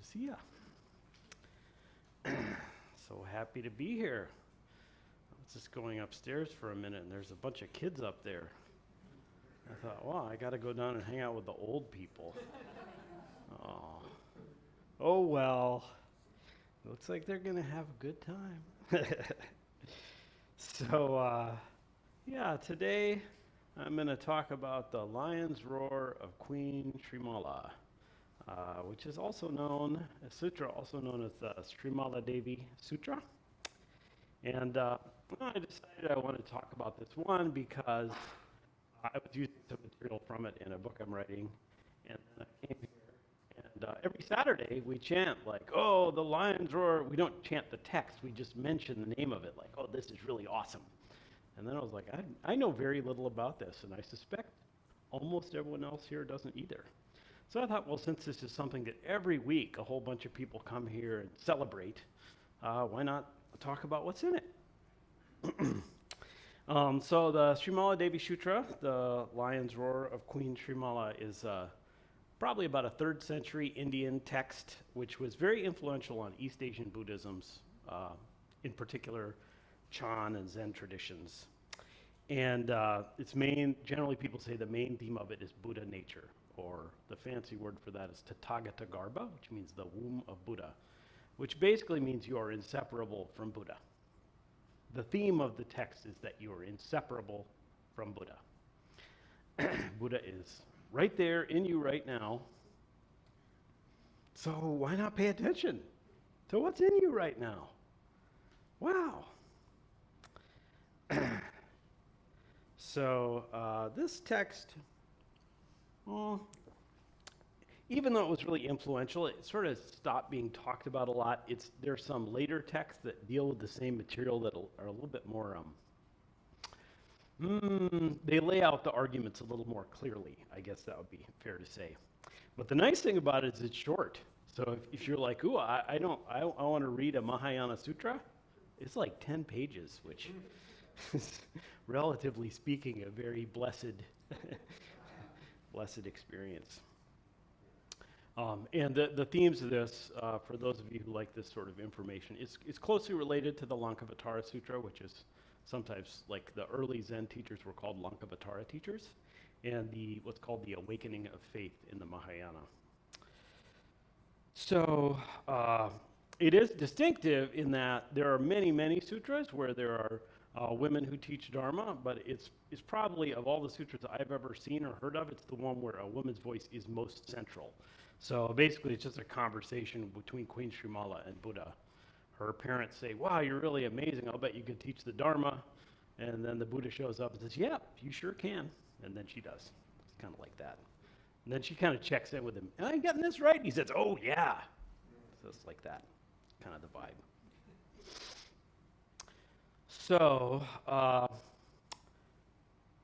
to see you. So happy to be here. I was just going upstairs for a minute, and there's a bunch of kids up there. I thought, wow, I got to go down and hang out with the old people. Oh well. Looks like they're going to have a good time. So, yeah, today I'm going to talk about the lion's roar of Queen Srimala, which is also known, a sutra also known as the Srimala Devi Sutra. And I decided I wanted to talk about this one because I was using some material from it in a book I'm writing, and then I came here, and every Saturday we chant like, oh, the lion's roar. We don't chant the text, we just mention the name of it, like, oh, this is really awesome. And then I was like, I know very little about this, and I suspect almost everyone else here doesn't either. So I thought, well, since this is something that every week a whole bunch of people come here and celebrate, why not talk about what's in it? So the Srimala Devi Sutra, the Lion's Roar of Queen Srimala, is probably about a 3rd century Indian text, which was very influential on East Asian Buddhisms, in particular Chan and Zen traditions. And generally people say the main theme of it is Buddha nature, or the fancy word for that is Tathagata Garbha, which means the womb of Buddha, which basically means you are inseparable from Buddha. The theme of the text is that you are inseparable from Buddha. Buddha is right there in you right now. So why not pay attention to what's in you right now? Wow. So this text, well, even though it was really influential, it sort of stopped being talked about a lot. There's some later texts that deal with the same material that are a little bit more, they lay out the arguments a little more clearly, I guess that would be fair to say. But the nice thing about it is it's short. So if you're like, ooh, I want to read a Mahayana Sutra, it's like 10 pages, which is, relatively speaking, a very blessed experience. And the themes of this, for those of you who like this sort of information, is closely related to the Lankavatara Sutra, which is sometimes, like, the early Zen teachers were called Lankavatara teachers, and what's called the awakening of faith in the Mahayana. So it is distinctive in that there are many, many sutras where there are women who teach Dharma, but it's probably, of all the sutras I've ever seen or heard of, it's the one where a woman's voice is most central. So basically it's just a conversation between Queen Srimala and Buddha. Her parents say, wow, you're really amazing, I'll bet you could teach the Dharma. And then the Buddha shows up and says, yeah, you sure can. And then she does. It's kind of like that. And then she kind of checks in with him, am I getting this right? And he says, oh yeah. So it's like that, kind of the vibe. So, I'm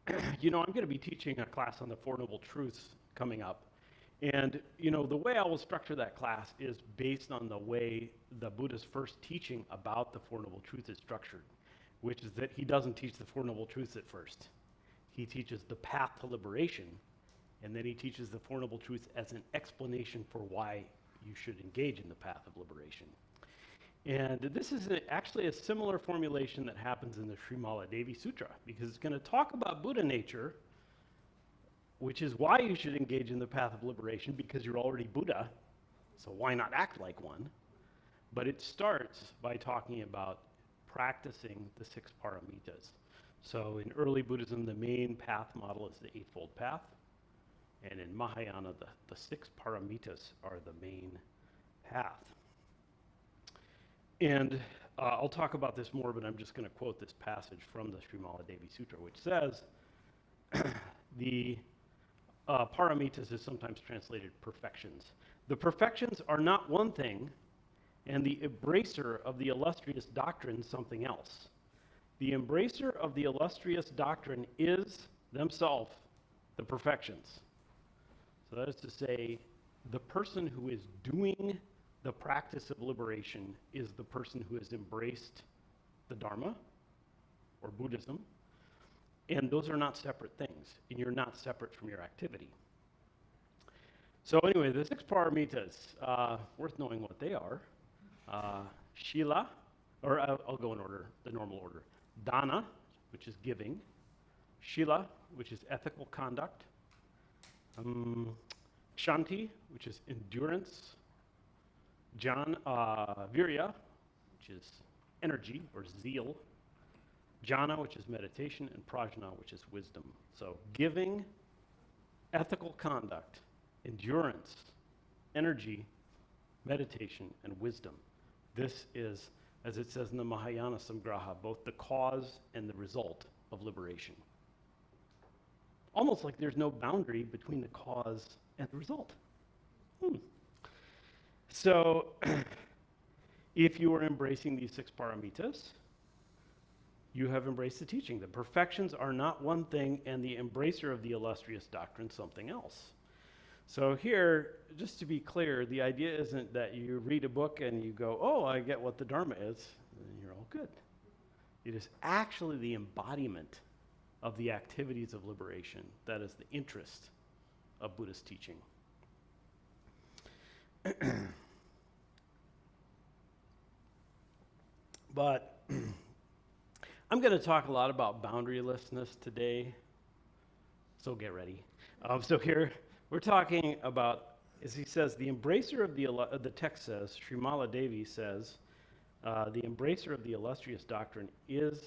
going to be teaching a class on the Four Noble Truths coming up. And, the way I will structure that class is based on the way the Buddha's first teaching about the Four Noble Truths is structured, which is that he doesn't teach the Four Noble Truths at first. He teaches the path to liberation, and then he teaches the Four Noble Truths as an explanation for why you should engage in the path of liberation. And this is actually a similar formulation that happens in the Srimala Devi Sutra, because it's going to talk about Buddha nature, which is why you should engage in the path of liberation, because you're already Buddha, so why not act like one? But it starts by talking about practicing the 6 paramitas. So in early Buddhism, the main path model is the Eightfold Path, and in Mahayana, the 6 paramitas are the main path. And I'll talk about this more, but I'm just going to quote this passage from the Srimala Devi Sutra, which says, the paramitas is sometimes translated perfections. The perfections are not one thing, and the embracer of the illustrious doctrine something else. The embracer of the illustrious doctrine is themselves the perfections. So that is to say, the person who is doing the practice of liberation is the person who has embraced the Dharma, or Buddhism, and those are not separate things, and you're not separate from your activity. So anyway, the six paramitas, worth knowing what they are. Shila, or I'll go in order, the normal order. Dana, which is giving. Shila, which is ethical conduct. Shanti, which is endurance. Virya, which is energy or zeal. Jhana, which is meditation, and prajna, which is wisdom. So giving, ethical conduct, endurance, energy, meditation, and wisdom. This is, as it says in the Mahayana Samgraha, both the cause and the result of liberation. Almost like there's no boundary between the cause and the result. So, if you are embracing these six paramitas, you have embraced the teaching. The perfections are not one thing, and the embracer of the illustrious doctrine something else. So here, just to be clear, the idea isn't that you read a book and you go, oh, I get what the Dharma is, and you're all good. It is actually the embodiment of the activities of liberation that is the interest of Buddhist teaching. But I'm going to talk a lot about boundarylessness today, so get ready. So here, we're talking about, as he says, the embracer of the text says, Srimala Devi says, the embracer of the illustrious doctrine is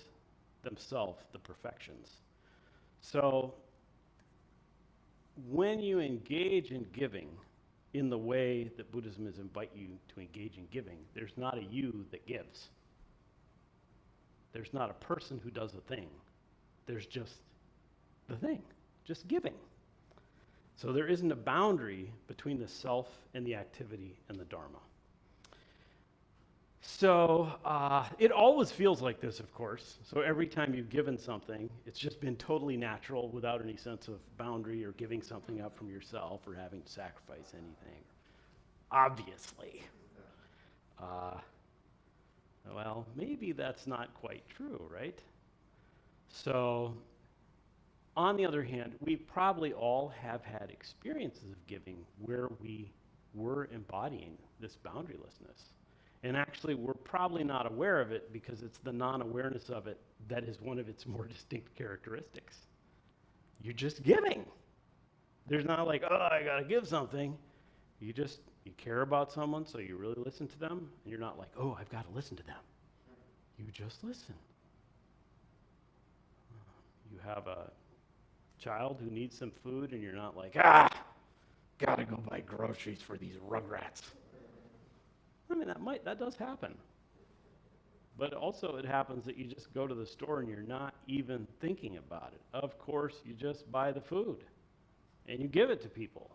themselves the perfections. So when you engage in giving in the way that Buddhism is invite you to engage in giving, there's not a you that gives. There's not a person who does a thing. There's just the thing, just giving. So there isn't a boundary between the self and the activity and the Dharma. So it always feels like this, of course. So every time you've given something, it's just been totally natural without any sense of boundary or giving something up from yourself or having to sacrifice anything. Obviously. Well, maybe that's not quite true, right? So, on the other hand, we probably all have had experiences of giving where we were embodying this boundarylessness. And actually, we're probably not aware of it because it's the non-awareness of it that is one of its more distinct characteristics. You're just giving. There's not like, oh, I gotta give something. You care about someone, so you really listen to them, and you're not like, oh, I've got to listen to them. You just listen. You have a child who needs some food, and you're not like, gotta go buy groceries for these rugrats. I mean, that does happen. But also it happens that you just go to the store and you're not even thinking about it. Of course, you just buy the food, and you give it to people.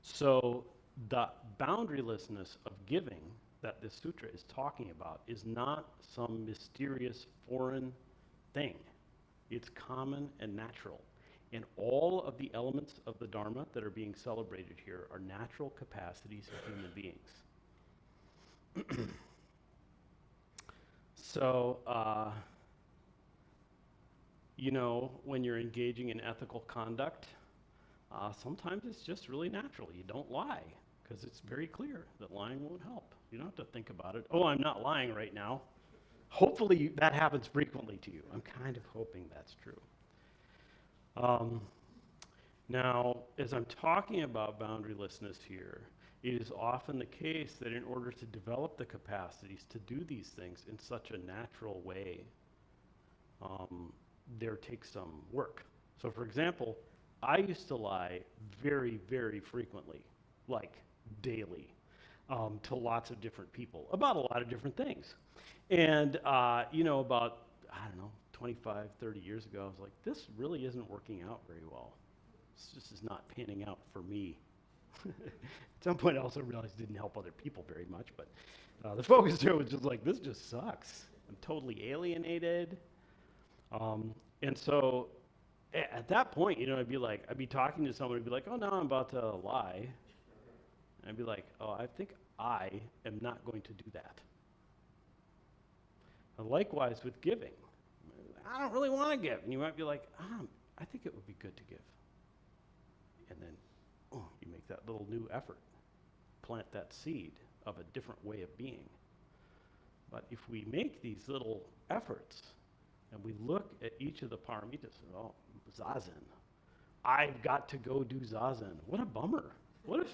So the boundarylessness of giving that this sutra is talking about is not some mysterious foreign thing. It's common and natural. And all of the elements of the Dharma that are being celebrated here are natural capacities of human beings. So, when you're engaging in ethical conduct, sometimes it's just really natural. You don't lie because it's very clear that lying won't help. You don't have to think about it. Oh, I'm not lying right now. Hopefully that happens frequently to you. I'm kind of hoping that's true. Now, as I'm talking about boundarylessness here, it is often the case that in order to develop the capacities to do these things in such a natural way, there takes some work. So for example, I used to lie very, very frequently, like daily, to lots of different people about a lot of different things. And, about, 25, 30 years ago, I was like, this really isn't working out very well. This just is not panning out for me. At some point, I also realized it didn't help other people very much, but the focus there was just like, this just sucks. I'm totally alienated. And so at that point, I'd be talking to someone, and be like, oh, now I'm about to lie. And I'd be like, oh, I think I am not going to do that. And likewise with giving. I don't really want to give. And you might be like, I think it would be good to give. make that little new effort, plant that seed of a different way of being. But if we make these little efforts and we look at each of the paramitas, oh, zazen. I've got to go do zazen. What a bummer. What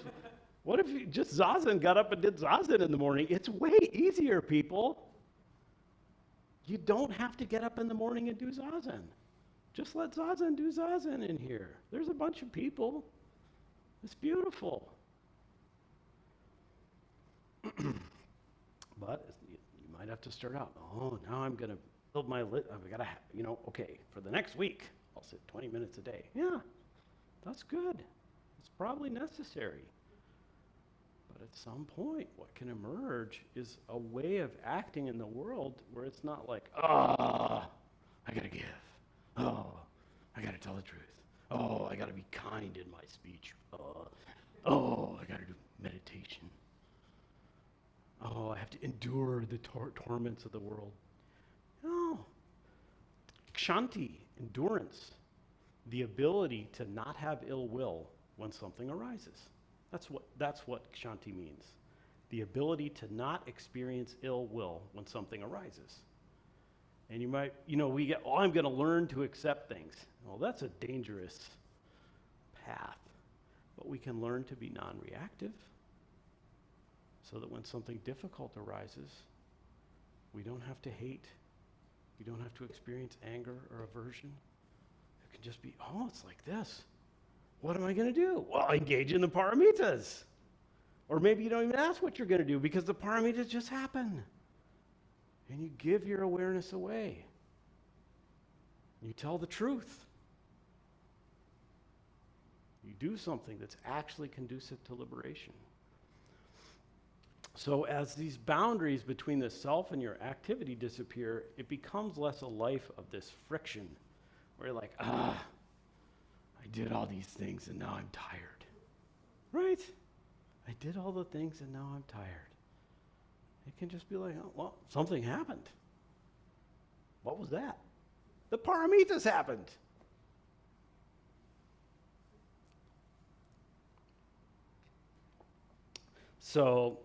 if you just zazen got up and did zazen in the morning? It's way easier, people. You don't have to get up in the morning and do zazen. Just let zazen do zazen in here. There's a bunch of people. It's beautiful. But you might have to start out. Oh, now I'm going to build my list. I've got to, okay, for the next week, I'll sit 20 minutes a day. Yeah, that's good. It's probably necessary. But at some point, what can emerge is a way of acting in the world where it's not like, I got to give. Oh, I got to tell the truth. Oh, I got to be kind in my speech. Oh, I got to do meditation. Oh, I have to endure the torments of the world. No. Kshanti, endurance, the ability to not have ill will when something arises. That's what kshanti means. The ability to not experience ill will when something arises. And you might, we get, I'm going to learn to accept things. Well, that's a dangerous path. But we can learn to be non-reactive so that when something difficult arises, we don't have to hate. We don't have to experience anger or aversion. It can just be, it's like this. What am I going to do? Well, engage in the paramitas. Or maybe you don't even ask what you're going to do because the paramitas just happen. And you give your awareness away. You tell the truth. You do something that's actually conducive to liberation. So as these boundaries between the self and your activity disappear, it becomes less a life of this friction where you're like, I did all these things and now I'm tired. Right? I did all the things and now I'm tired. It can just be like, something happened. What was that? The paramitas happened. So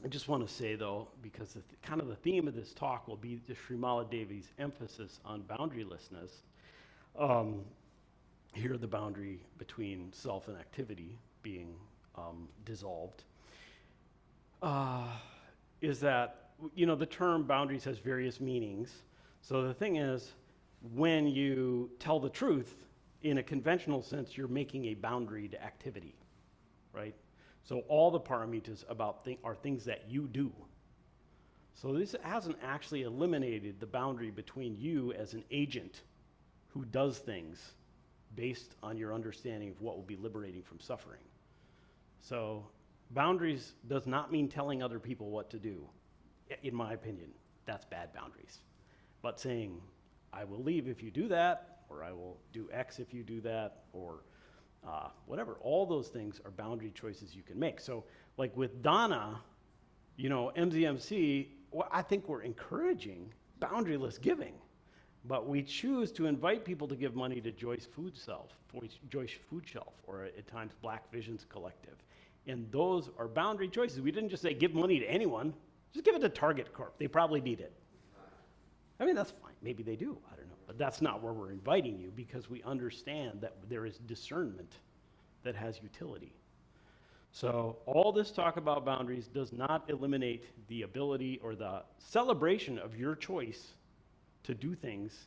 I just want to say, though, because kind of the theme of this talk will be the Srimala Devi's emphasis on boundarylessness. Here, the boundary between self and activity being dissolved, is that, the term boundaries has various meanings. So the thing is, when you tell the truth, in a conventional sense, you're making a boundaried activity, right? So all the paramitas are things that you do. So this hasn't actually eliminated the boundary between you as an agent who does things based on your understanding of what will be liberating from suffering. So boundaries does not mean telling other people what to do. In my opinion, that's bad boundaries. But saying, I will leave if you do that, or I will do X if you do that, or whatever. All those things are boundary choices you can make. So like with Dana, MZMC, I think we're encouraging boundaryless giving, but we choose to invite people to give money to Joyce Food Shelf, or at times Black Visions Collective. And those are boundary choices. We didn't just say give money to anyone, just give it to Target Corp. They probably need it. I mean, that's fine. Maybe they do. I don't know. But that's not where we're inviting you, because we understand that there is discernment that has utility. So all this talk about boundaries does not eliminate the ability or the celebration of your choice to do things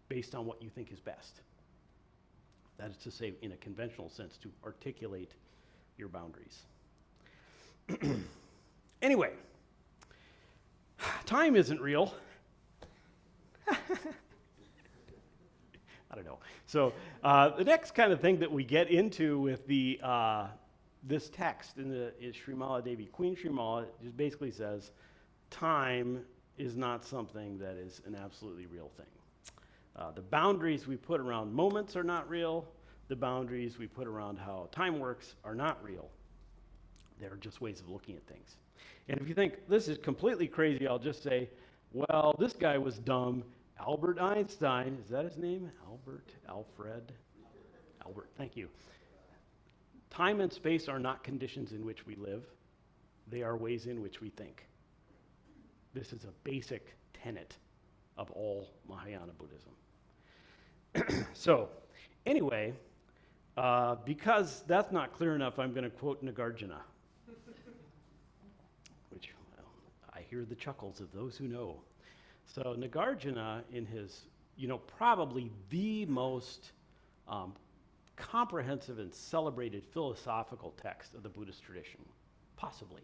based on what you think is best. That is to say, in a conventional sense, to articulate your boundaries. Anyway, time isn't real. I don't know. So the next kind of thing that we get into with the this text is Srimala Devi. Queen Srimala just basically says, time is not something that is an absolutely real thing. The boundaries we put around moments are not real. The boundaries we put around how time works are not real. They're just ways of looking at things. And if you think this is completely crazy, I'll just say, well, this guy was dumb. Albert Einstein, is that his name? Albert, thank you. Time and space are not conditions in which we live. They are ways in which we think. This is a basic tenet of all Mahayana Buddhism. So, anyway, because that's not clear enough, I'm going to quote Nagarjuna, which, well, I hear the chuckles of those who know. So Nagarjuna, in his, probably the most comprehensive and celebrated philosophical text of the Buddhist tradition, possibly,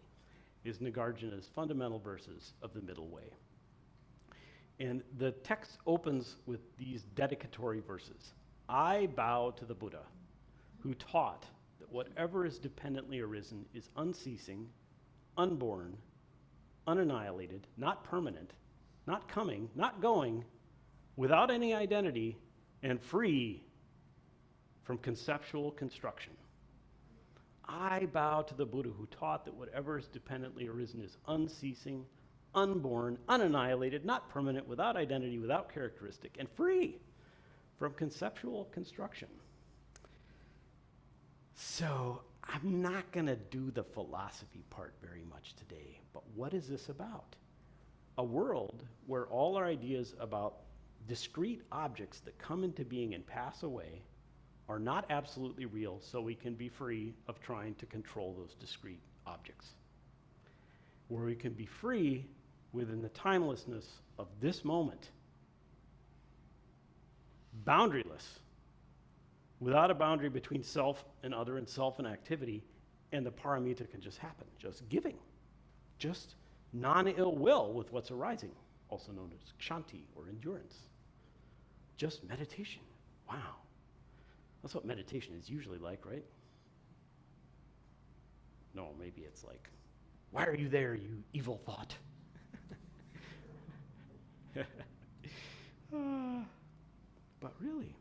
is Nagarjuna's Fundamental Verses of the Middle Way. And the text opens with these dedicatory verses. I bow to the Buddha, who taught that whatever is dependently arisen is unceasing, unborn, unannihilated, not permanent, not coming, not going, without any identity, and free from conceptual construction. I bow to the Buddha who taught that whatever is dependently arisen is unceasing, unborn, unannihilated, not permanent, without identity, without characteristic, and free from conceptual construction. So I'm not going to do the philosophy part very much today, but what is this about? A world where all our ideas about discrete objects that come into being and pass away are not absolutely real, so we can be free of trying to control those discrete objects. Where we can be free within the timelessness of this moment, boundaryless, without a boundary between self and other and self and activity, and the paramita can just happen, just giving, just non-ill will with what's arising, also known as kshanti or endurance. Just meditation. Wow. That's what meditation is usually like, right? No, maybe it's like, why are you there, you evil thought? But really,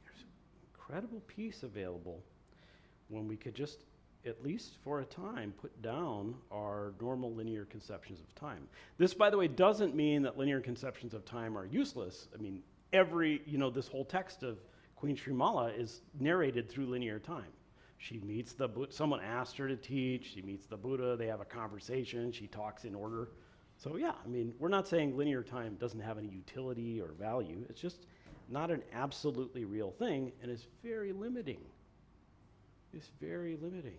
there's incredible peace available when we could just, at least for a time, put down our normal linear conceptions of time. This, by the way, doesn't mean that linear conceptions of time are useless. I mean, this whole text of Queen Srimala is narrated through linear time. She meets the Buddha, someone asked her to teach, she meets the Buddha, they have a conversation, she talks in order. So yeah, I mean, we're not saying linear time doesn't have any utility or value, it's just not an absolutely real thing, and it's very limiting. It's very limiting.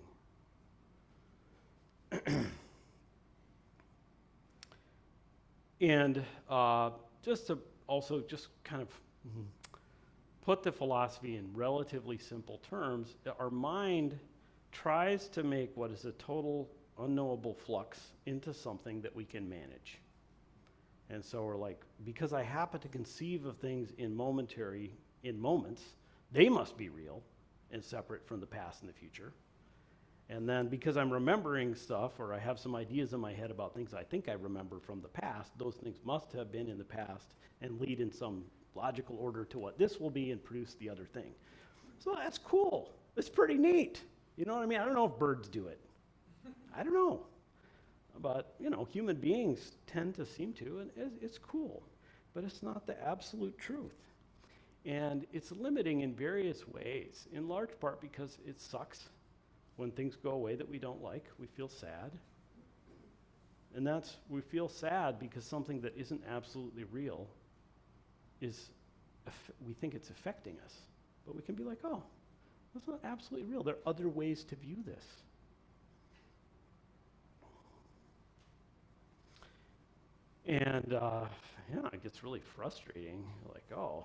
And just to also just kind of put the philosophy in relatively simple terms, our mind tries to make what is a total unknowable flux into something that we can manage. And so we're like, because I happen to conceive of things in moments, they must be real and separate from the past and the future. And then because I'm remembering stuff, or I have some ideas in my head about things I think I remember from the past, those things must have been in the past and lead in some logical order to what this will be and produce the other thing. So that's cool. It's pretty neat. You know what I mean? I don't know if birds do it. I don't know. But, human beings tend to seem to, and it's cool. But it's not the absolute truth. And it's limiting in various ways, in large part because it sucks when things go away that we don't like. We feel sad. And we feel sad because something that isn't absolutely real we think it's affecting us. But we can be like, oh, that's not absolutely real. There are other ways to view this. And it gets really frustrating. Like, oh,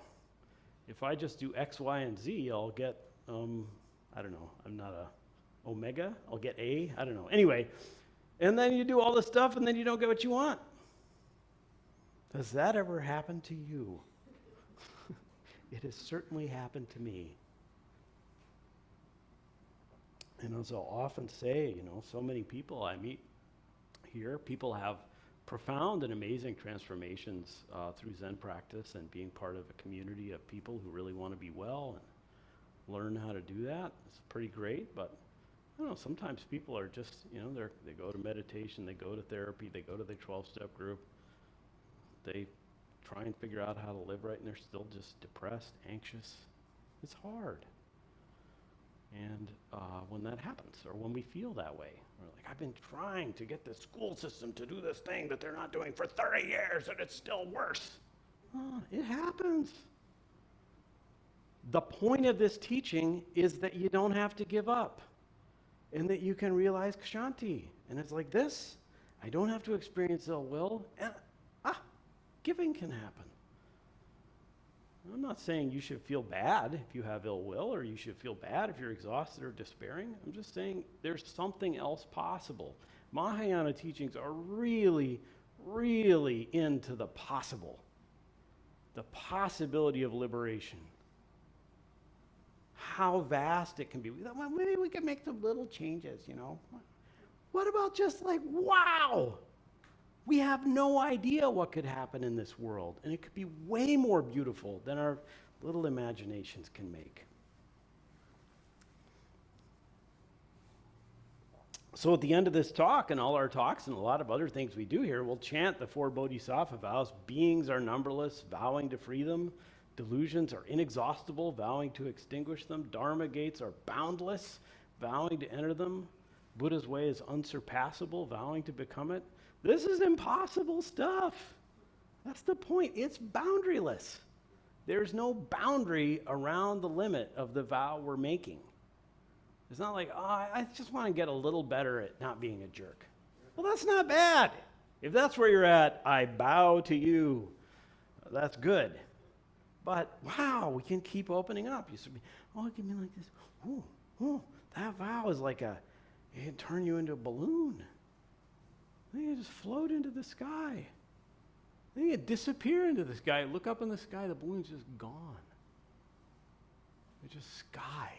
if I just do X, Y, and Z, I'll get, I don't know, I'm not a omega, I'll get A, I don't know. Anyway, and then you do all this stuff and then you don't get what you want. Does that ever happen to you? It has certainly happened to me. And as I'll often say, so many people I meet here, people have profound and amazing transformations through Zen practice and being part of a community of people who really want to be well and learn how to do that. It's pretty great, but I don't know, sometimes people are just, they go to meditation, they go to therapy, they go to the 12-step group, they try and figure out how to live right, and they're still just depressed, anxious. It's hard. And when that happens, or when we feel that way, we're like, I've been trying to get the school system to do this thing that they're not doing for 30 years, and it's still worse. It happens. The point of this teaching is that you don't have to give up, and that you can realize Kshanti. And it's like this. I don't have to experience ill will, and giving can happen. I'm not saying you should feel bad if you have ill will, or you should feel bad if you're exhausted or despairing. I'm just saying there's something else possible. Mahayana teachings are really, really into the possible, the possibility of liberation. How vast it can be. Well, maybe we can make some little changes, you know. What about just like, wow, we have no idea what could happen in this world, and it could be way more beautiful than our little imaginations can make. So at the end of this talk, and all our talks and a lot of other things we do here, we'll chant the 4 Bodhisattva vows. Beings are numberless, vowing to free them. Delusions are inexhaustible, vowing to extinguish them. Dharma gates are boundless, vowing to enter them. Buddha's way is unsurpassable, vowing to become it. This is impossible stuff. That's the point. It's boundaryless. There's no boundary around the limit of the vow we're making. It's not like, I just want to get a little better at not being a jerk. Well, that's not bad. If that's where you're at, I bow to you. That's good. But wow, we can keep opening up. You should be, it can be like this. That vow is like it can turn you into a balloon. Then you just float into the sky. Then you disappear into the sky. Look up in the sky, the balloon's just gone. It's just sky.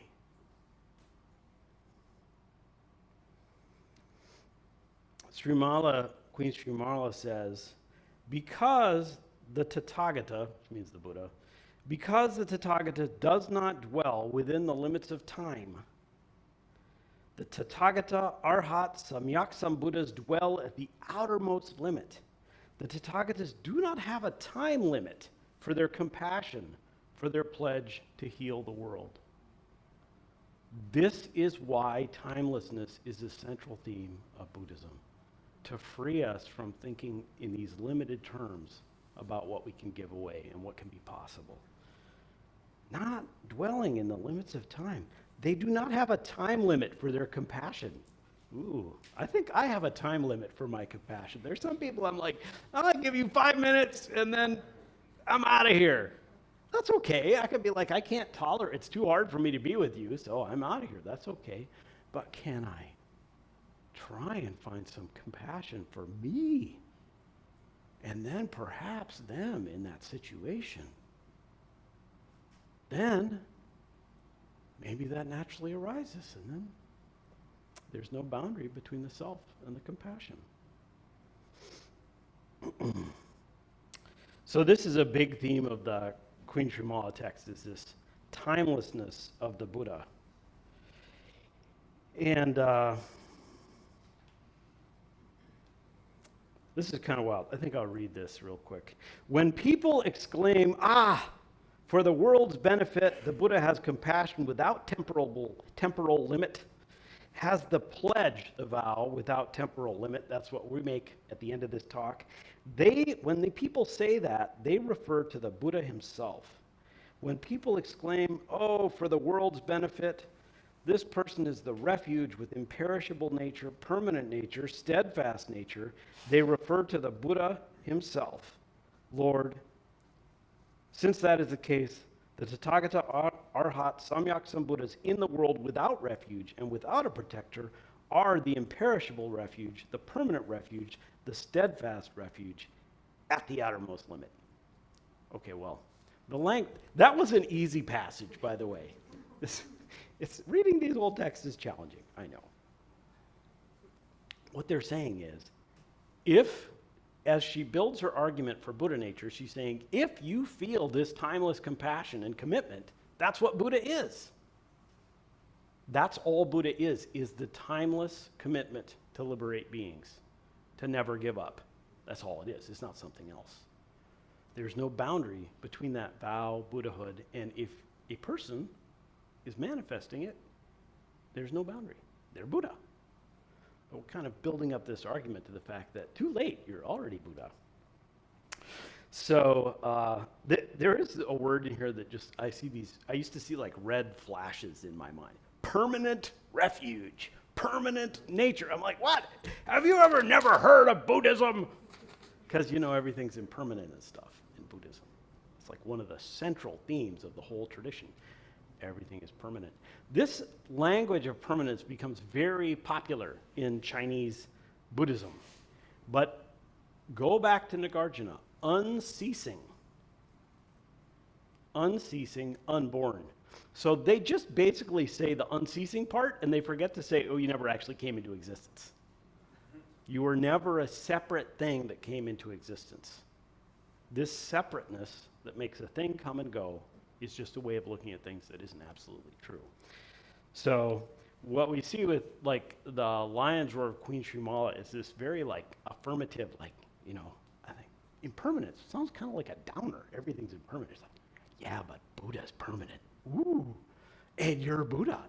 Queen Srimala says, because the Tathagata, which means the Buddha, because the Tathagata does not dwell within the limits of time, the Tathagata, Arhat, Samyak Sambuddhas dwell at the outermost limit. The Tathagatas do not have a time limit for their compassion, for their pledge to heal the world. This is why timelessness is the central theme of Buddhism, to free us from thinking in these limited terms about what we can give away and what can be possible. Not dwelling in the limits of time. They do not have a time limit for their compassion. Ooh, I think I have a time limit for my compassion. There's some people I'm like, I'll give you 5 minutes and then I'm out of here. That's okay. I could be like, I can't tolerate, it's too hard for me to be with you, so I'm out of here. That's okay. But can I try and find some compassion for me? And then perhaps them in that situation. Then maybe that naturally arises, and then there's no boundary between the self and the compassion. So this is a big theme of the Queen Srimala text, is this timelessness of the Buddha. And this is kind of wild. I think I'll read this real quick. When people exclaim, for the world's benefit, the Buddha has compassion without temporal limit, has the pledge, the vow, without temporal limit. That's what we make at the end of this talk. When the people say that, they refer to the Buddha himself. When people exclaim, for the world's benefit, this person is the refuge with imperishable nature, permanent nature, steadfast nature. They refer to the Buddha himself. Lord, since that is the case, the Tathagata, Arhat, Samyak Sambuddhas in the world without refuge and without a protector are the imperishable refuge, the permanent refuge, the steadfast refuge at the outermost limit. Okay, well, that was an easy passage, by the way. Reading these old texts is challenging, I know. What they're saying is, as she builds her argument for Buddha nature, she's saying, if you feel this timeless compassion and commitment, that's what Buddha is. That's all Buddha is the timeless commitment to liberate beings, to never give up. That's all it is. It's not something else. There's no boundary between that vow, Buddhahood, and if a person is manifesting it, There's no boundary. They're Buddha. But we're kind of building up this argument to the fact that too late, you're already Buddha. So there is a word in here that I used to see like red flashes in my mind. Permanent refuge, permanent nature. I'm like, what? Have you ever never heard of Buddhism? Because, everything's impermanent and stuff in Buddhism. It's like one of the central themes of the whole tradition. Everything is permanent. This language of permanence becomes very popular in Chinese Buddhism. But go back to Nagarjuna. Unceasing, unborn. So they just basically say the unceasing part, and they forget to say, oh, you never actually came into existence. You were never a separate thing that came into existence. This separateness that makes a thing come and go is just a way of looking at things that isn't absolutely true. So what we see with like the lion's roar of Queen Srimala is this very like affirmative, like, I think impermanence sounds kind of like a downer. Everything's impermanent. It's like, yeah, but Buddha's permanent. Ooh, and you're Buddha.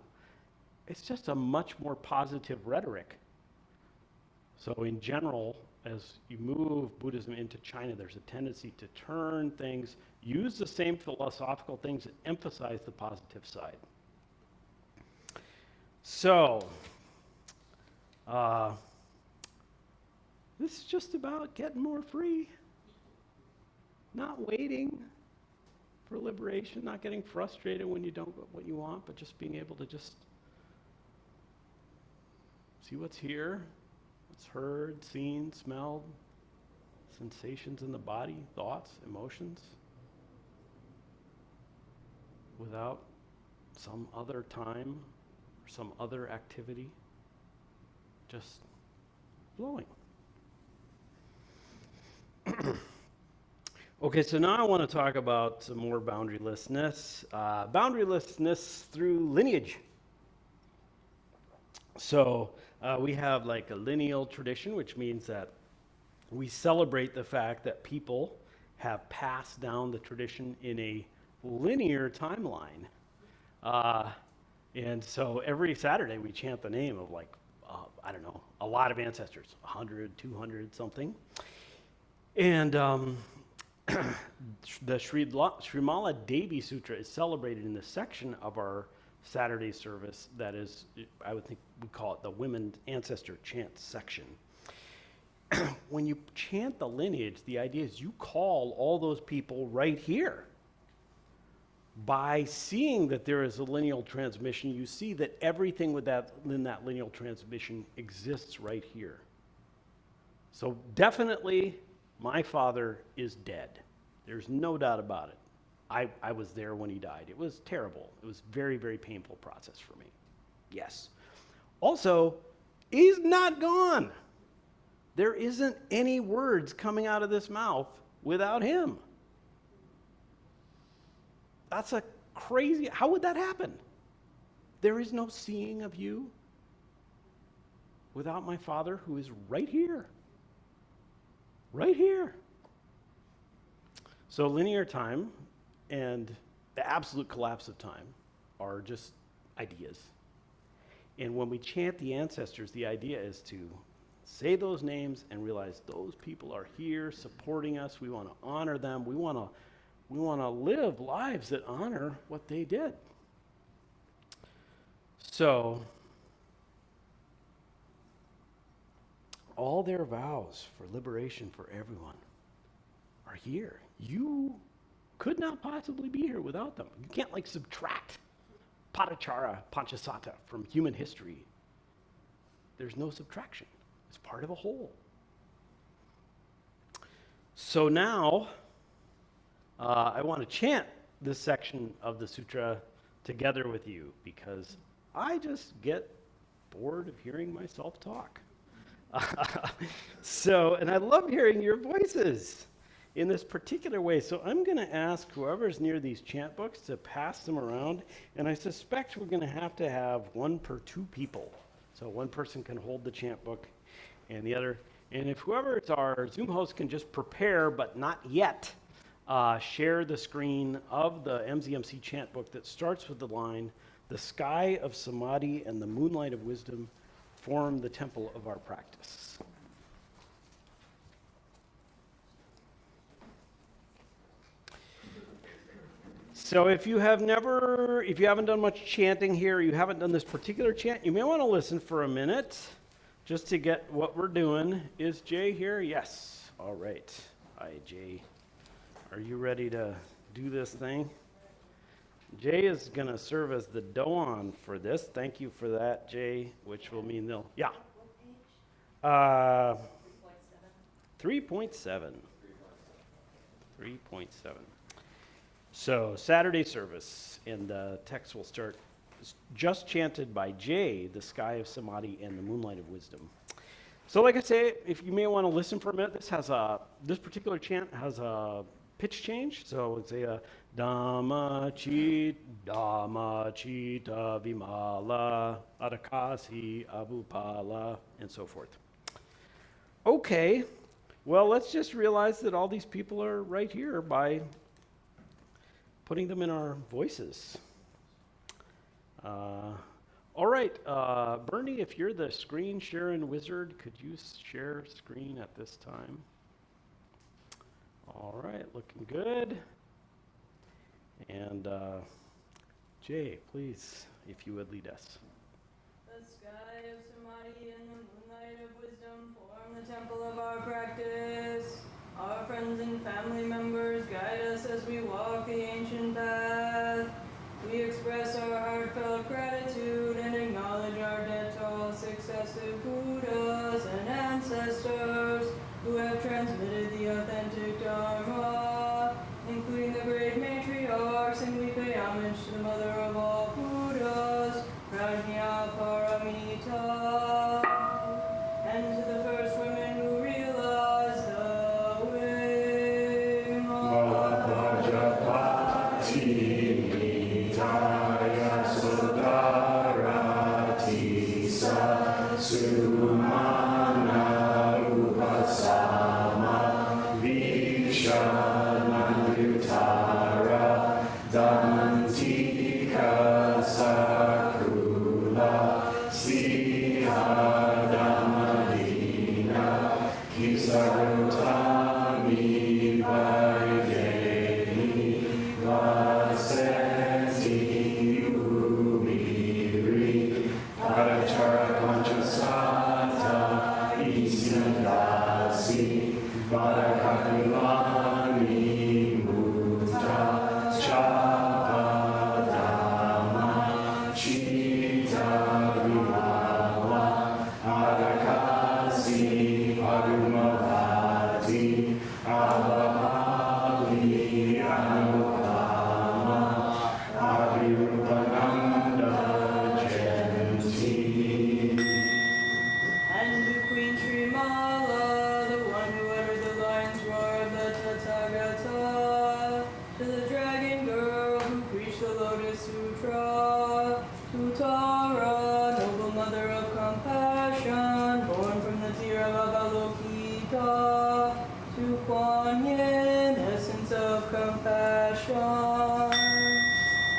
It's just a much more positive rhetoric. So in general, as you move Buddhism into China, there's a tendency to turn things, use the same philosophical things, and emphasize the positive side. So, this is just about getting more free, not waiting for liberation, not getting frustrated when you don't get what you want, but just being able to just see what's here, what's heard, seen, smelled, sensations in the body, thoughts, emotions, without some other time or some other activity, just flowing. Okay, so now I want to talk about some more boundarylessness. Boundarylessness through lineage. So we have like a lineal tradition, which means that we celebrate the fact that people have passed down the tradition in a linear timeline. And so every Saturday we chant the name of like, I don't know, a lot of ancestors, 100, 200, something. And the Srimala Devi Sutra is celebrated in the section of our Saturday service that is, I would think we call it the Women Ancestor Chant section. When you chant the lineage, the idea is you call all those people right here. By seeing that there is a lineal transmission, you see that everything in that lineal transmission exists right here. So definitely, my father is dead. There's no doubt about it. I was there when he died. It was terrible. It was a very, very painful process for me. Yes. Also, he's not gone. There isn't any words coming out of this mouth without him. That's a crazy, how would that happen? There is no seeing of you without my Father who is right here. Right here. So linear time and the absolute collapse of time are just ideas. And when we chant the ancestors, the idea is to say those names and realize those people are here supporting us. We want to honor them. We want to live lives that honor what they did. So, all their vows for liberation for everyone are here. You could not possibly be here without them. You can't subtract Padachara Panchasata from human history. There's no subtraction. It's part of a whole. So now, I want to chant this section of the sutra together with you because I just get bored of hearing myself talk. And I love hearing your voices in this particular way. So I'm going to ask whoever's near these chant books to pass them around, and I suspect we're going to have one per two people. So one person can hold the chant book and the other. And if whoever is our Zoom host can just prepare, but not yet, share the screen of the MZMC chant book that starts with the line, The sky of samadhi and the moonlight of wisdom form the temple of our practice. So if you haven't done much chanting here, you haven't done this particular chant, you may want to listen for a minute just to get what we're doing. Is Jay here? Yes. All right. Hi, Jay. Are you ready to do this thing? Jay is going to serve as the Doan for this. Thank you for that, Jay, which will mean they'll, yeah. 3.7. 3.7. So Saturday service, and the text will start just chanted by Jay, the sky of samadhi and the moonlight of wisdom. So like I say, if you may want to listen for a minute, this particular chant has a pitch change. So it's a Dhamma Chita Vimala Adakasi Abhupala, and so forth. Okay, well, let's just realize that all these people are right here by putting them in our voices. All right, Bernie, if you're the screen sharing wizard, could you share screen at this time? All right, looking good. And Jay, please, if you would lead us. The sky of samadhi and the moonlight of wisdom form the temple of our practice. Our friends and family members guide us as we walk the ancient path. We express our heartfelt gratitude and acknowledge our debt to all successive Buddhas and ancestors who have transmitted the authentic Dharma, including the great matriarchs, and we pay homage to the mother of all Buddhas, Prajna Paramita, and to the first women who realized the way. Mahajapati Nitaya Sodarati Sumana Upasama Vishanayutara Dantika Sakrula Sihadamadina Kisarutami Vaideni Vaseti Umiri Parachara Panchasata Isinadasi Varakapilani Muta Chapadama Chita Vimala Adakasi Agumavati Abhali Anupama Abhirupananda Jayati. And the Queen Srimala, the one who uttered the lion's roar of the Tathagata, to the dragon girl who preached the Lotus Sutra, to Tara, noble mother of compassion, born from the tear of Avalokita, to Kuan Yin, essence of compassion,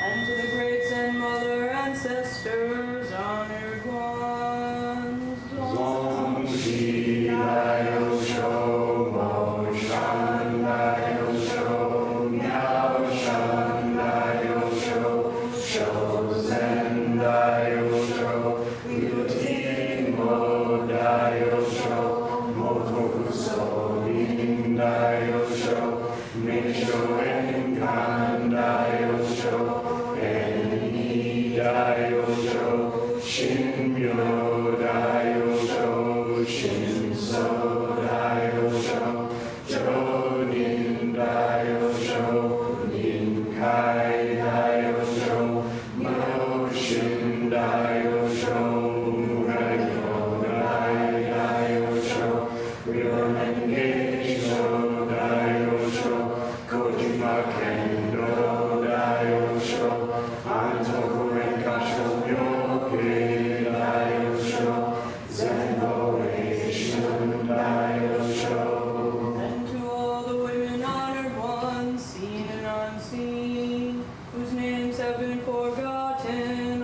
and to the great Zen mother ancestors, honored ones. Zom Shi Dayo Sho Mo Shan Dayo Sho Miao Shan Dayo Sho Sho Zen Dayo Sho Yuti Mo Dayo Sho Mo Fokuso Yin Dayo Sho Meisho Enkan Dayo Sho Eni Dayo Sho Shinmyo Dayo Sho Shinso Dayo Sho Jonin Dayo Sho Ninkai Dayo Sho Moshin Dayo Sho Murayo Dayo Sho Ryomenge Sho Dayo Sho Kojima Kendo Dayo Sho Antoku Renkasho Myoke Dayo Sho Zenbo Eishun Dayo Sho. And to all the women honored ones, seen and unseen, whose names have been forgotten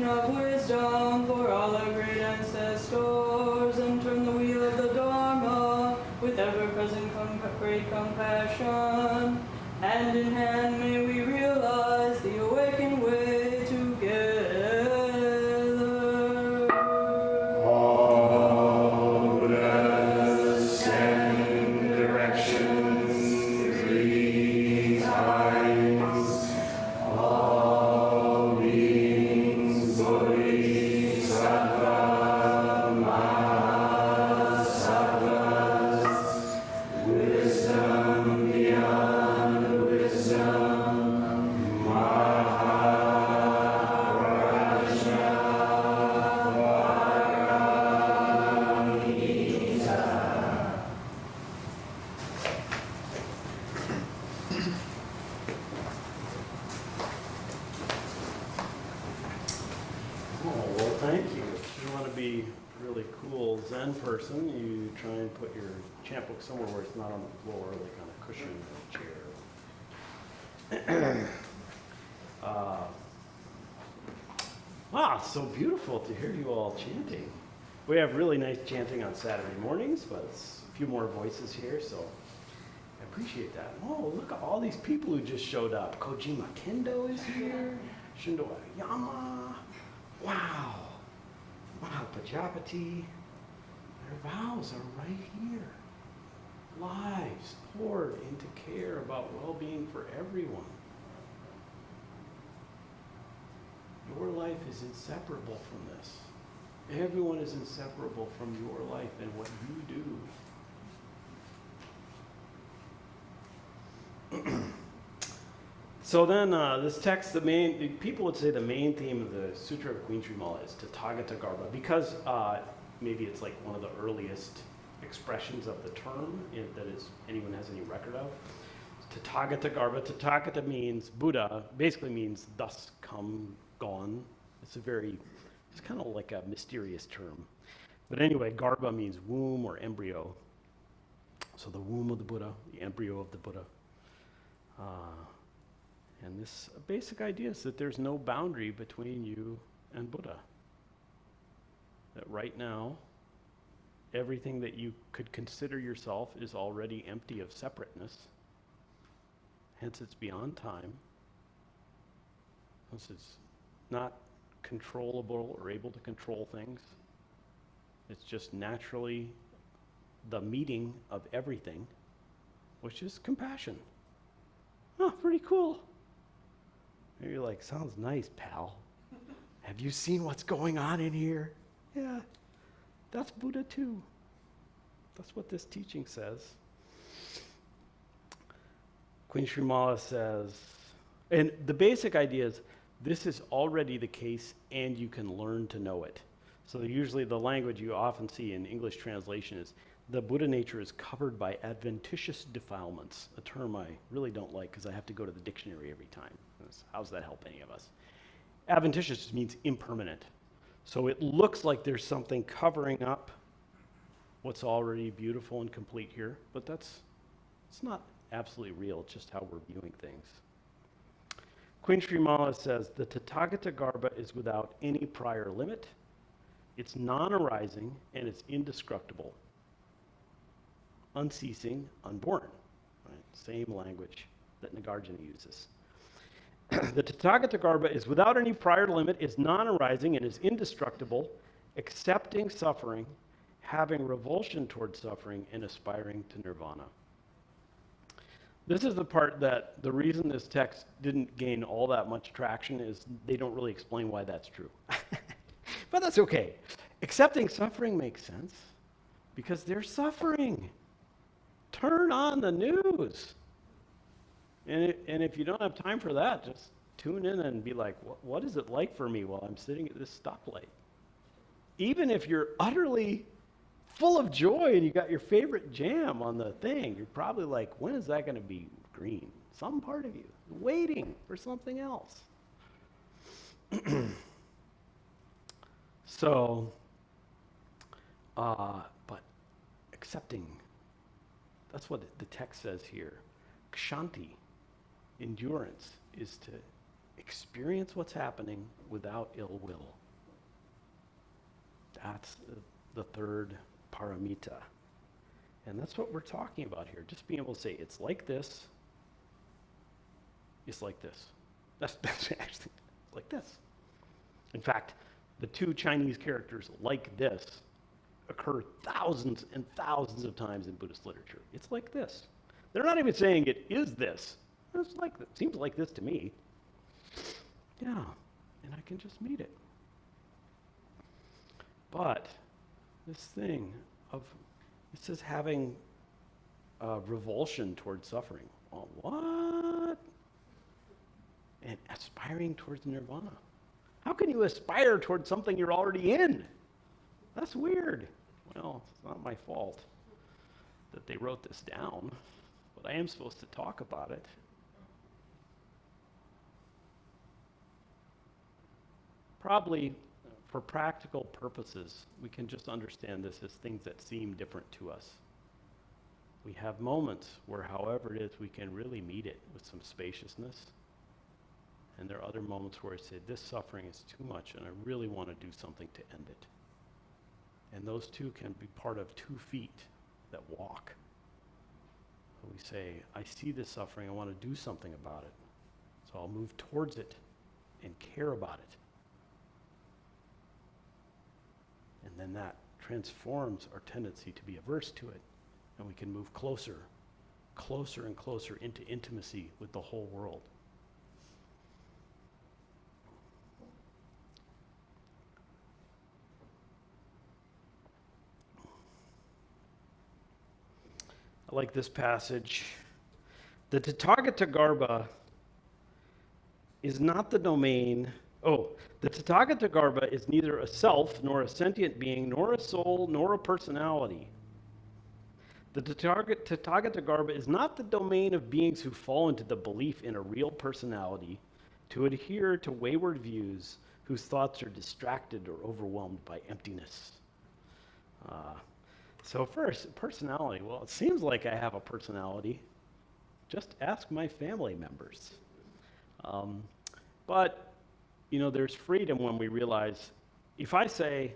fountain of wisdom for all our great ancestors, and turn the wheel of the Dharma with ever-present great compassion. Hand in hand may we realize the awakened way together. All Buddhas and directions 3 times. All beings Bodhisattva, Mahasattvas, wisdom beyond wisdom, Oh, well, thank you. If you want to be a really cool Zen person, you try and put your chant book somewhere where it's not on the floor, like on a cushion or a chair. So beautiful to hear you all chanting. We have really nice chanting on Saturday mornings, but it's a few more voices here, so I appreciate that. Oh, look at all these people who just showed up. Kojima Kendo is here. Shindo Ayama. Wow. Wow, Pajapati. Their vows are right here. Lives poured into care about well-being for everyone. Your life is inseparable from this. Everyone is inseparable from your life and what you do. So then this text, people would say the main theme of the Sutra of Queen Srimala is Tathagata Garbha, because maybe it's like one of the earliest expressions of the term that anyone has any record of. Tathagata Garbha. Tathagata means Buddha, basically means thus come, gone. It's kind of like a mysterious term. But anyway, Garbha means womb or embryo. So the womb of the Buddha, the embryo of the Buddha. And this basic idea is that there's no boundary between you and Buddha. That right now, everything that you could consider yourself is already empty of separateness. Hence it's beyond time. Hence it's not controllable or able to control things. It's just naturally the meeting of everything, which is compassion. Oh, pretty cool. Maybe you're like, sounds nice, pal. Have you seen what's going on in here? Yeah, that's Buddha too. That's what this teaching says. Queen Srimala says, and the basic idea is this is already the case and you can learn to know it. So usually the language you often see in English translation is the Buddha nature is covered by adventitious defilements, a term I really don't like because I have to go to the dictionary every time. How's that help any of us? Adventitious means impermanent. So it looks like there's something covering up what's already beautiful and complete here, but it's not absolutely real, it's just how we're viewing things. Queen Srimala says, the Tathagata Garbha is without any prior limit, it's non-arising, and it's indestructible. Unceasing, unborn. Right? Same language that Nagarjuna uses. The Tathagata Garbha is without any prior limit, is non-arising, and is indestructible, accepting suffering, having revulsion towards suffering, and aspiring to nirvana. This is the part that the reason this text didn't gain all that much traction is they don't really explain why that's true. But that's okay. Accepting suffering makes sense because they're suffering. Turn on the news. And if you don't have time for that, just tune in and be like, what is it like for me while I'm sitting at this stoplight? Even if you're utterly full of joy and you got your favorite jam on the thing, you're probably like, when is that going to be green? Some part of you waiting for something else. So, but accepting, that's what the text says here. Kshanti, endurance, is to experience what's happening without ill will. That's the third paramita. And that's what we're talking about here. Just being able to say, it's like this. It's like this. That's actually like this. In fact, the two Chinese characters like this occur thousands and thousands of times in Buddhist literature. It's like this. They're not even saying it is this. It's like, it seems like this to me. Yeah, and I can just meet it. But this thing of, it says having revulsion towards suffering. Well, what? And aspiring towards nirvana. How can you aspire towards something you're already in? That's weird. Well, it's not my fault that they wrote this down, but I am supposed to talk about it. Probably for practical purposes, we can just understand this as things that seem different to us. We have moments where, however it is, we can really meet it with some spaciousness. And there are other moments where I say, this suffering is too much and I really want to do something to end it. And those two can be part of 2 feet that walk. So we say, I see this suffering, I want to do something about it. So I'll move towards it and care about it. And then that transforms our tendency to be averse to it. And we can move closer and closer into intimacy with the whole world. I like this passage. The Tathagata is not the domain. The Tathagata is neither a self, nor a sentient being, nor a soul, nor a personality. The Tathagata is not the domain of beings who fall into the belief in a real personality, to adhere to wayward views, whose thoughts are distracted or overwhelmed by emptiness. So first, personality. Well, it seems like I have a personality. Just ask my family members. But, there's freedom when we realize, if I say,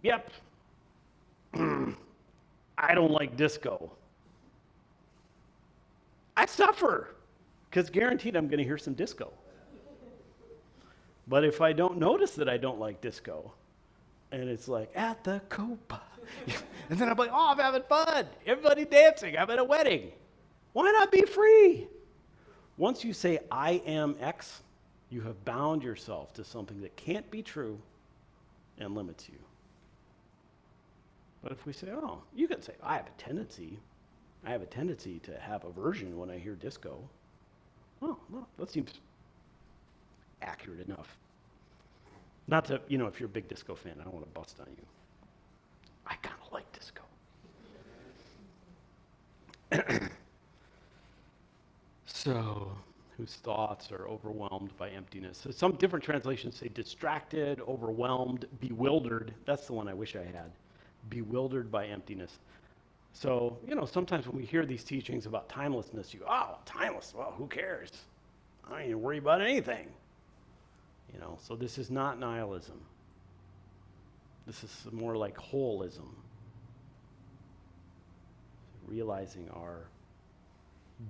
yep, I don't like disco, I suffer, because guaranteed I'm going to hear some disco. But if I don't notice that I don't like disco, and it's like, at the Copa, and then I'm like, oh, I'm having fun. Everybody dancing. I'm at a wedding. Why not be free? Once you say, I am X, you have bound yourself to something that can't be true and limits you. But if we say, oh, you can say, I have a tendency to have aversion when I hear disco. Oh, well, that seems accurate enough. Not to, if you're a big disco fan, I don't want to bust on you. I kind of like disco. So, whose thoughts are overwhelmed by emptiness. So some different translations say distracted, overwhelmed, bewildered. That's the one I wish I had. Bewildered by emptiness. So, sometimes when we hear these teachings about timelessness, timeless, well, who cares? I don't even worry about anything. So this is not nihilism. This is more like holism. Realizing our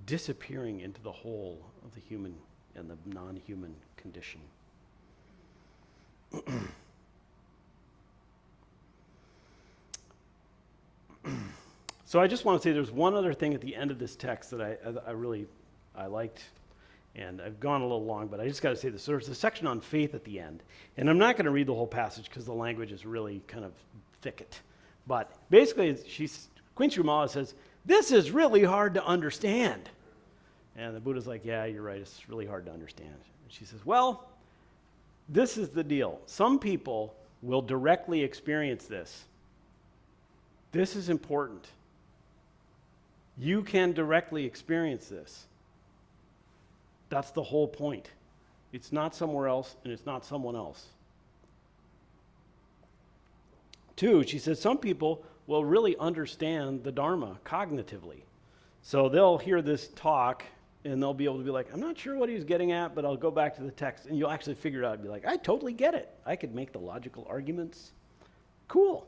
disappearing into the whole of the human and the non-human condition. So I just want to say there's one other thing at the end of this text that I really liked, and I've gone a little long, but I just got to say this. So there's a section on faith at the end, and I'm not going to read the whole passage because the language is really kind of thicket. But basically, Queen Srimala says, this is really hard to understand. And the Buddha's like, yeah, you're right, it's really hard to understand. And she says, well, this is the deal. Some people will directly experience this. This is important. You can directly experience this. That's the whole point. It's not somewhere else, and it's not someone else. 2, she says, some people will really understand the Dharma cognitively. So they'll hear this talk, and they'll be able to be like, I'm not sure what he was getting at, but I'll go back to the text, and you'll actually figure it out and be like, I totally get it. I could make the logical arguments. Cool.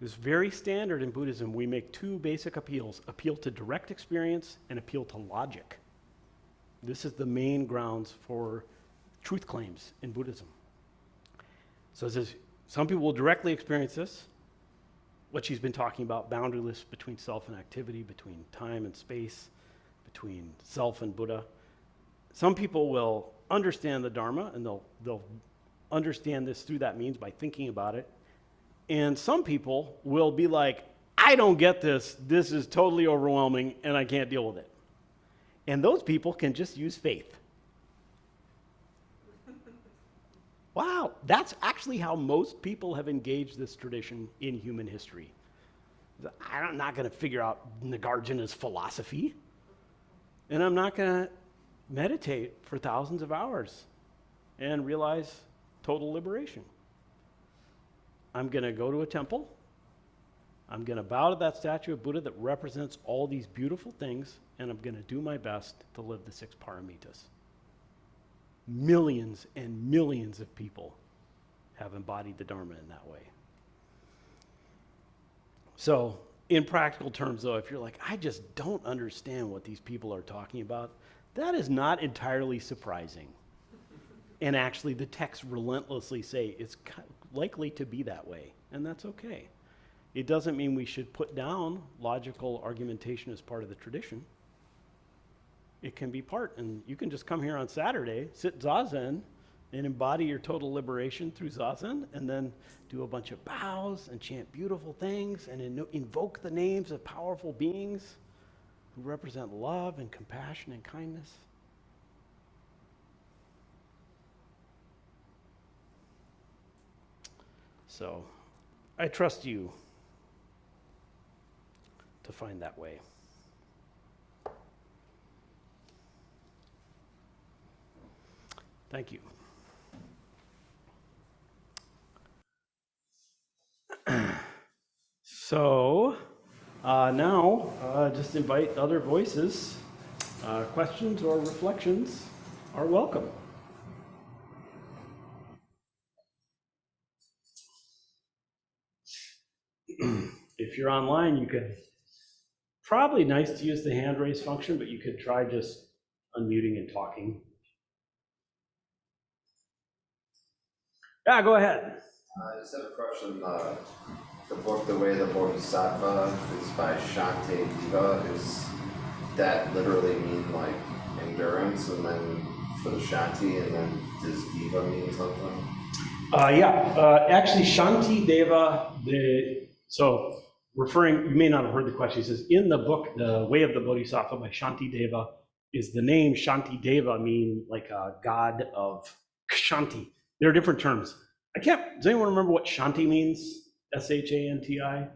It's very standard in Buddhism. We make two basic appeals: appeal to direct experience and appeal to logic. This is the main grounds for truth claims in Buddhism. So it says, some people will directly experience this, what she's been talking about, boundaryless between self and activity, between time and space, between self and Buddha. Some people will understand the Dharma, and they'll understand this through that means by thinking about it. And some people will be like, I don't get this. This is totally overwhelming, and I can't deal with it. And those people can just use faith. Wow, that's actually how most people have engaged this tradition in human history. I'm not going to figure out Nagarjuna's philosophy, and I'm not going to meditate for thousands of hours and realize total liberation. I'm going to go to a temple. I'm going to bow to that statue of Buddha that represents all these beautiful things, and I'm going to do my best to live the 6 paramitas. Millions and millions of people have embodied the Dharma in that way. So, in practical terms, though, if you're like, I just don't understand what these people are talking about, that is not entirely surprising. And actually, the texts relentlessly say it's likely to be that way, and that's okay. It doesn't mean we should put down logical argumentation as part of the tradition. It can be part, and you can just come here on Saturday, sit Zazen, and embody your total liberation through Zazen, and then do a bunch of bows and chant beautiful things and invoke the names of powerful beings who represent love and compassion and kindness. So, I trust you to find that way. Thank you. So, now, just invite other voices. Questions or reflections are welcome. If you're online, you could, probably nice to use the hand raise function, but you could try just unmuting and talking. Yeah, go ahead. I just have a question. The book, The Way of the Bodhisattva, is by Shanti Deva. Does that literally mean like endurance, and then for the Shanti, and then does Deva mean something? Actually, Shanti Deva, so referring, you may not have heard the question, he says, in the book, The Way of the Bodhisattva by Shanti Deva, is the name Shanti Deva mean like a god of Shanti? There are different terms. Does anyone remember what Shanti means? S-H-A-N-T-I?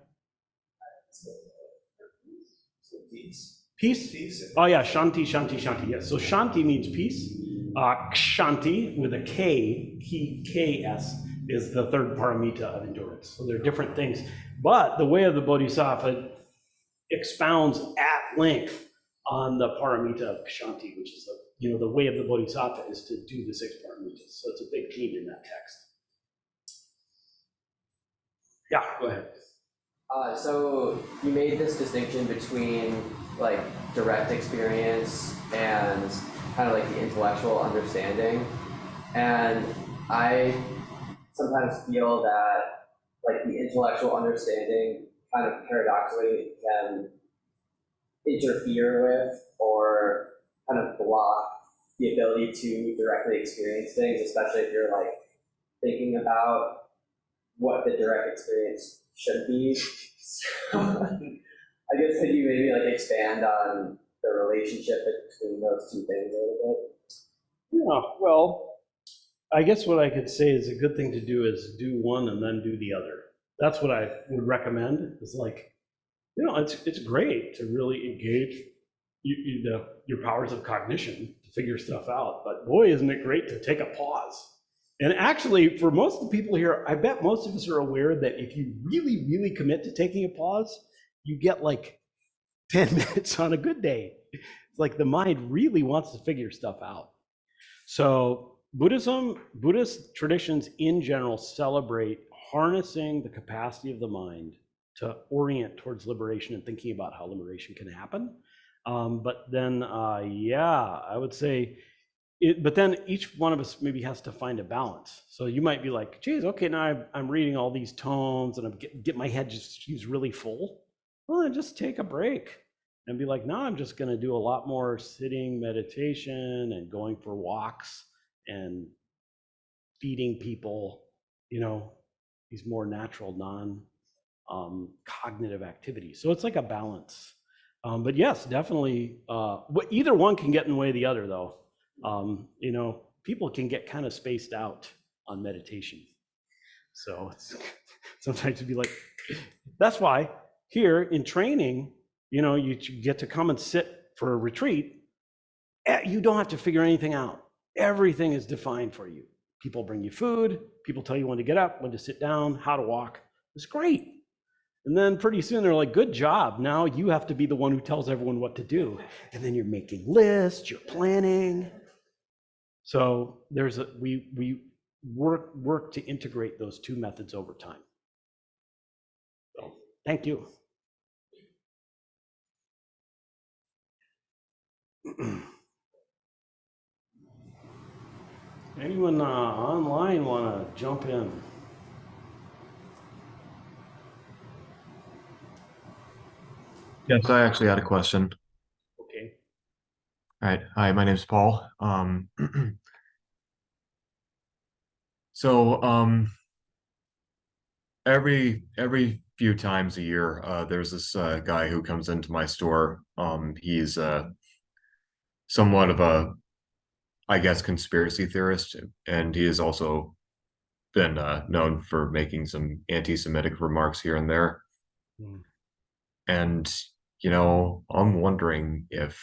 Peace? Oh yeah, Shanti, Shanti, Shanti. Yes, so Shanti means peace. Kshanti with a K, K-S, is the third paramita of endurance. So they're different things. But the Way of the Bodhisattva expounds at length on the paramita of Kshanti, which is the way of the Bodhisattva is to do the 6 paramitas. So it's a big theme in that text. Yeah, go ahead. So you made this distinction between like direct experience and kind of like the intellectual understanding. And I sometimes feel that like the intellectual understanding kind of paradoxically can interfere with or kind of block the ability to directly experience things, especially if you're like thinking about what the direct experience should be. So I guess could you maybe like expand on the relationship between those two things a little bit? Yeah, well, I guess what I could say is a good thing to do is do one and then do the other. That's what I would recommend. Is like, it's great to really engage your powers of cognition to figure stuff out. But boy, isn't it great to take a pause. And actually, for most of the people here, I bet most of us are aware that if you really, really commit to taking a pause, you get like 10 minutes on a good day. It's like the mind really wants to figure stuff out. So Buddhist traditions in general celebrate harnessing the capacity of the mind to orient towards liberation and thinking about how liberation can happen. But then, yeah, I would say but then each one of us maybe has to find a balance. So you might be like, geez, okay, now I'm reading all these tomes and I'm get my head just seems really full. Well, then just take a break and be like, now I'm just going to do a lot more sitting meditation and going for walks and feeding people, these more natural, cognitive activities. So it's like a balance. But yes, definitely, either one can get in the way of the other, though. People can get kind of spaced out on meditation. So it's sometimes it'd be like, that's why here in training, you get to come and sit for a retreat. You don't have to figure anything out. Everything is defined for you. People bring you food. People tell you when to get up, when to sit down, how to walk. It's great. And then pretty soon they're like, good job. Now you have to be the one who tells everyone what to do. And then you're making lists, you're planning. So we work to integrate those two methods over time. So thank you. Anyone online want to jump in? Yes, I actually had a question. Okay. All right. Hi, my name's Paul. Every few times a year, there's this guy who comes into my store. He's somewhat of a, I guess, conspiracy theorist, and he has also been known for making some anti-Semitic remarks here and there. Hmm. And, I'm wondering if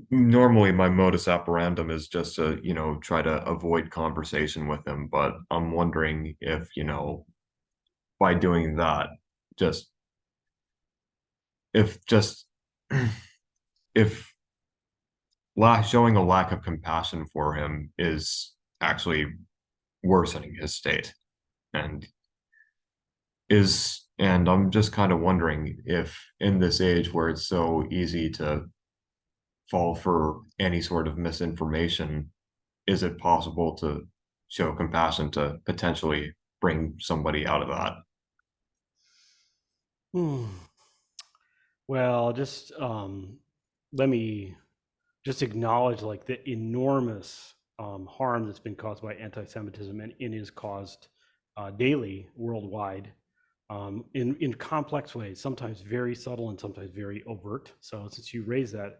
normally my modus operandum is just to, try to avoid conversation with him, but I'm wondering if, by doing that, just if if showing a lack of compassion for him is actually worsening his state, and I'm just kind of wondering if in this age where it's so easy to fall for any sort of misinformation, is it possible to show compassion to potentially bring somebody out of that? Well, just let me just acknowledge like the enormous harm that's been caused by anti-Semitism and is caused daily worldwide in complex ways, sometimes very subtle and sometimes very overt. So since you raised that,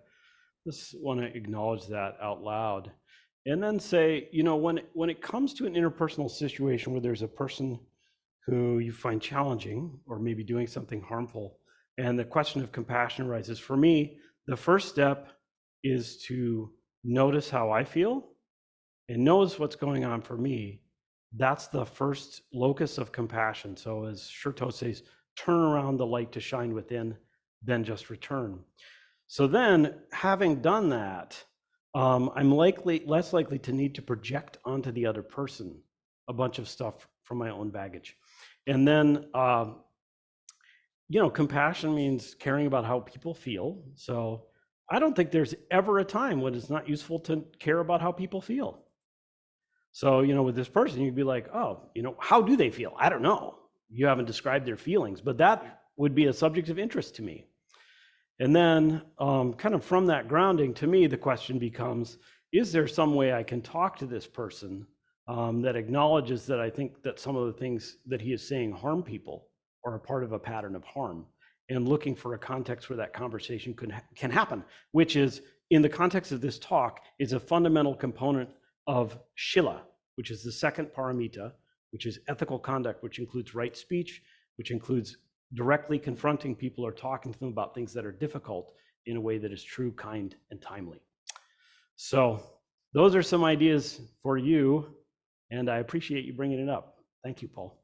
just want to acknowledge that out loud. And then say, when it comes to an interpersonal situation where there's a person who you find challenging or maybe doing something harmful, and the question of compassion arises, for me, the first step is to notice how I feel and notice what's going on for me. That's the first locus of compassion. So as Shurto says, turn around the light to shine within, then just return. So then, having done that, I'm less likely to need to project onto the other person a bunch of stuff from my own baggage. And then, compassion means caring about how people feel. So I don't think there's ever a time when it's not useful to care about how people feel. So, with this person, you'd be like, oh, how do they feel? I don't know. You haven't described their feelings, but that would be a subject of interest to me. And then kind of from that grounding, to me, the question becomes, is there some way I can talk to this person that acknowledges that I think that some of the things that he is saying harm people or are part of a pattern of harm, and looking for a context where that conversation can happen, which is, in the context of this talk, is a fundamental component of Shila, which is the second paramita, which is ethical conduct, which includes right speech, which includes directly confronting people or talking to them about things that are difficult in a way that is true, kind, and timely. So those are some ideas for you, and I appreciate you bringing it up. Thank you, Paul.